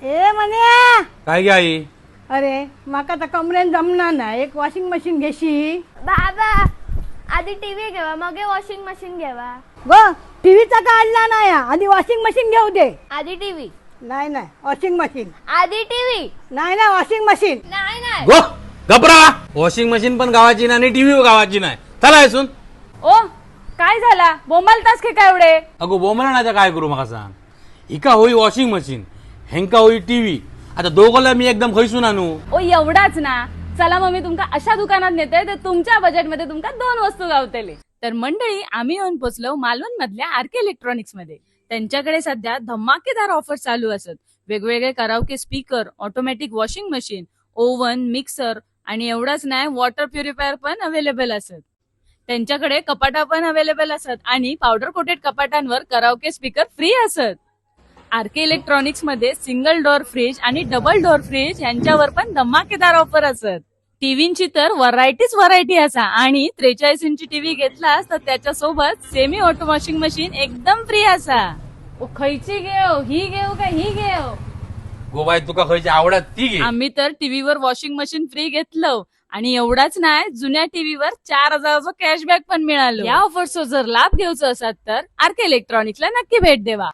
ए म्हणे काय गे आई? अरे माका तर कमरेन जमना ना, एक वॉशिंग मशीन घेशी. बाबा आधी टीव्ही घेवा मग वॉशिंग मशीन घेवा. ग टीव्हीचा काढला नाही, आधी वॉशिंग मशीन घेऊ दे. आधी टीव्ही नाही नाही वॉशिंग मशीन. आधी टीव्ही नाही नाही वॉशिंग मशीन. नाही नाही. गो गपरा. वॉशिंग मशीन पण गावाची नाही आणि टीव्ही गावाची नाही. चला येसून. ओ काय झाला, बोंबालतास की काय एवढे? अगो बोमला काय करू मका सांग. हिका होई वॉशिंग मशीन, हेंका होई टीव्ही. आता दोघाला मी एकदम खैसून आणू. ओ एवढाच ना, चला मग मी तुमका अशा दुकानात नेते तर तुमच्या बजेटमध्ये तुमका 2 वस्तू गावतले. तर मंडळी आम्ही येऊन पोचलो मालवण मधल्या आरके इलेक्ट्रॉनिक्स मध्ये. त्यांच्याकडे सध्या धमाकेदार ऑफर चालू असत. वेगवेगळे karaoke speaker, automatic washing machine, oven, mixer आणि एवढाच नाही वॉटर प्युरिफायर पण अवेलेबल असत. त्यांच्याकडे कपाटा पण अवेलेबल असत आणि पावडर कोटेड कपाटांवर कराओके स्पीकर फ्री असत. आरके इलेक्ट्रॉनिक्स मध्ये सिंगल डोअर फ्रीज आणि डबल डोअर फ्रीज यांच्यावर पण धमाकेदार ऑफर असत. टीव्हीची तर व्हरायटी असा आणि 43 इंची टीव्ही घेतलास तर त्याच्यासोबत सेमी ऑटो वॉशिंग मशीन एकदम फ्री असा. ओ खयची घेऊ, ही घेऊ का ही घेऊ? गोबाई तुका खयची आवडत ती घे. आम्ही तर टीव्हीवर वॉशिंग मशीन फ्री घेतलं आणि एवढाच नाही, जुन्या टीव्हीवर 4000चं कॅशबॅक पण मिळालं. या ऑफरचा जर लाभ घ्यायचा असाल तर आरके इलेक्ट्रॉनिक्सला नक्की भेट देवा.